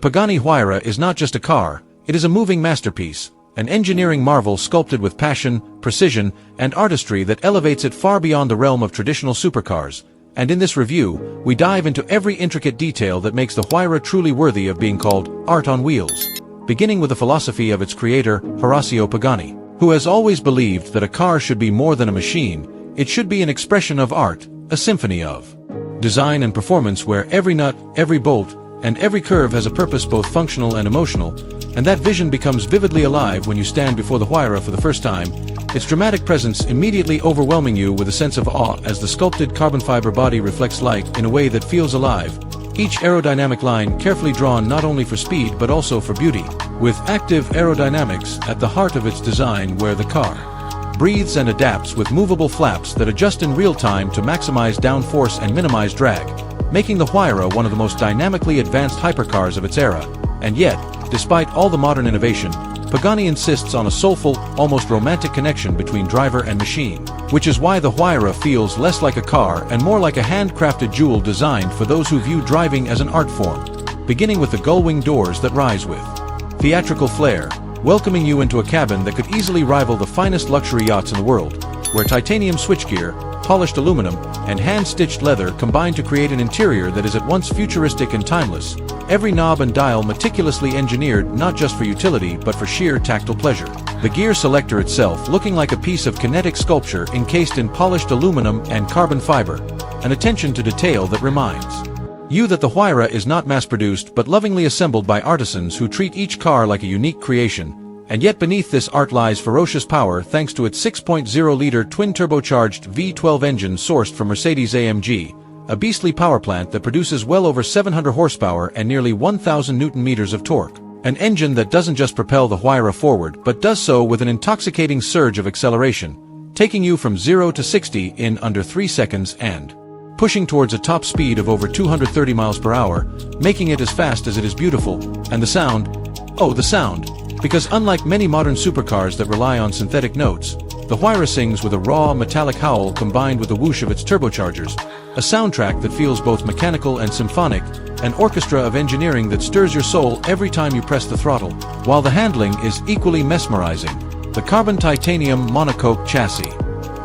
Pagani Huayra is not just a car, it is a moving masterpiece, an engineering marvel sculpted with passion, precision, and artistry that elevates it far beyond the realm of traditional supercars. And in this review, we dive into every intricate detail that makes the Huayra truly worthy of being called art on wheels. Beginning with the philosophy of its creator, Horacio Pagani, who has always believed that a car should be more than a machine, it should be an expression of art, a symphony of design and performance where every nut, every bolt, and every curve has a purpose both functional and emotional, and that vision becomes vividly alive when you stand before the Huayra for the first time, its dramatic presence immediately overwhelming you with a sense of awe as the sculpted carbon fiber body reflects light in a way that feels alive, each aerodynamic line carefully drawn not only for speed but also for beauty, with active aerodynamics at the heart of its design where the car breathes and adapts with movable flaps that adjust in real time to maximize downforce and minimize drag, making the Huayra one of the most dynamically advanced hypercars of its era. And yet, despite all the modern innovation, Pagani insists on a soulful, almost romantic connection between driver and machine, which is why the Huayra feels less like a car and more like a handcrafted jewel designed for those who view driving as an art form. Beginning with the gull-wing doors that rise with theatrical flair, welcoming you into a cabin that could easily rival the finest luxury yachts in the world, where titanium switchgear, polished aluminum, and hand-stitched leather combine to create an interior that is at once futuristic and timeless, every knob and dial meticulously engineered not just for utility but for sheer tactile pleasure. The gear selector itself looking like a piece of kinetic sculpture encased in polished aluminum and carbon fiber, an attention to detail that reminds you that the Huayra is not mass-produced but lovingly assembled by artisans who treat each car like a unique creation. And yet beneath this art lies ferocious power thanks to its 6.0-liter twin-turbocharged V12 engine sourced from Mercedes AMG, a beastly power plant that produces well over 700 horsepower and nearly 1,000 Newton-meters of torque. An engine that doesn't just propel the Huayra forward but does so with an intoxicating surge of acceleration, taking you from 0 to 60 in under 3 seconds and pushing towards a top speed of over 230 miles per hour, making it as fast as it is beautiful. And the sound, oh the sound! Because unlike many modern supercars that rely on synthetic notes, the Huayra sings with a raw, metallic howl combined with the whoosh of its turbochargers, a soundtrack that feels both mechanical and symphonic, an orchestra of engineering that stirs your soul every time you press the throttle, while the handling is equally mesmerizing. The carbon titanium monocoque chassis,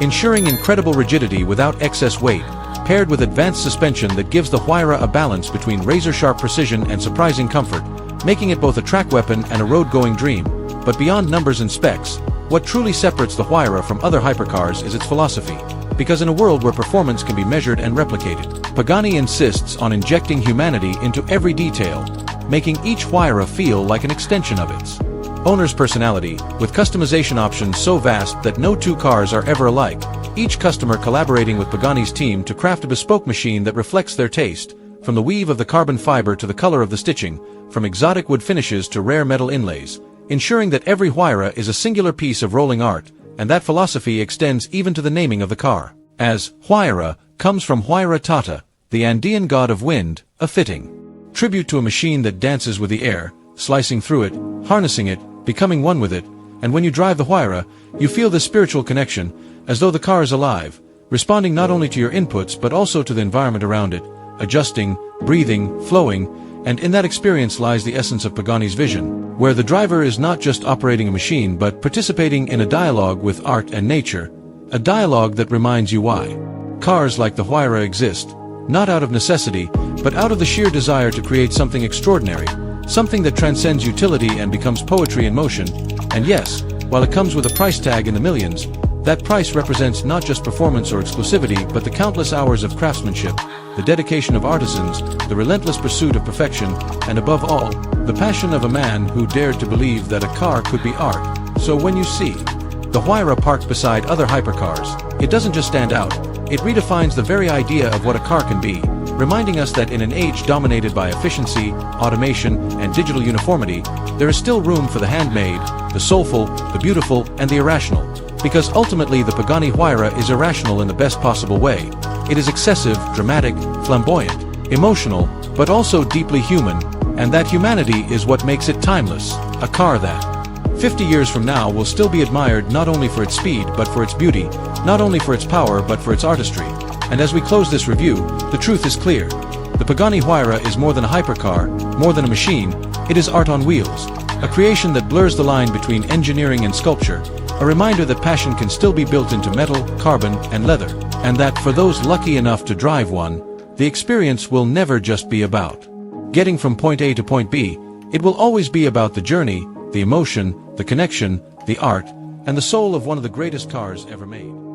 ensuring incredible rigidity without excess weight, paired with advanced suspension that gives the Huayra a balance between razor-sharp precision and surprising comfort, making it both a track weapon and a road-going dream. But beyond numbers and specs, what truly separates the Huayra from other hypercars is its philosophy. Because in a world where performance can be measured and replicated, Pagani insists on injecting humanity into every detail, making each Huayra feel like an extension of its owner's personality, with customization options so vast that no two cars are ever alike, each customer collaborating with Pagani's team to craft a bespoke machine that reflects their taste, from the weave of the carbon fiber to the color of the stitching, from exotic wood finishes to rare metal inlays, ensuring that every Huayra is a singular piece of rolling art. And that philosophy extends even to the naming of the car, as Huayra comes from Huayra Tata, the Andean god of wind, a fitting tribute to a machine that dances with the air, slicing through it, harnessing it, becoming one with it. And when you drive the Huayra, you feel this spiritual connection, as though the car is alive, responding not only to your inputs but also to the environment around it, adjusting, breathing, flowing. And in that experience lies the essence of Pagani's vision, where the driver is not just operating a machine but participating in a dialogue with art and nature, a dialogue that reminds you why cars like the Huayra exist, not out of necessity, but out of the sheer desire to create something extraordinary, something that transcends utility and becomes poetry in motion. And yes, while it comes with a price tag in the millions, that price represents not just performance or exclusivity but the countless hours of craftsmanship, the dedication of artisans, the relentless pursuit of perfection, and above all, the passion of a man who dared to believe that a car could be art. So when you see the Huayra parked beside other hypercars, it doesn't just stand out, it redefines the very idea of what a car can be, reminding us that in an age dominated by efficiency, automation, and digital uniformity, there is still room for the handmade, the soulful, the beautiful, and the irrational. Because ultimately the Pagani Huayra is irrational in the best possible way. It is excessive, dramatic, flamboyant, emotional, but also deeply human, and that humanity is what makes it timeless, a car that 50 years from now will still be admired not only for its speed but for its beauty, not only for its power but for its artistry. And as we close this review, the truth is clear. The Pagani Huayra is more than a hypercar, more than a machine, It is art on wheels, a creation that blurs the line between engineering and sculpture, a reminder that passion can still be built into metal, carbon, and leather, and that for those lucky enough to drive one, the experience will never just be about getting from point A to point B. It will always be about the journey, the emotion, the connection, the art, and the soul of one of the greatest cars ever made.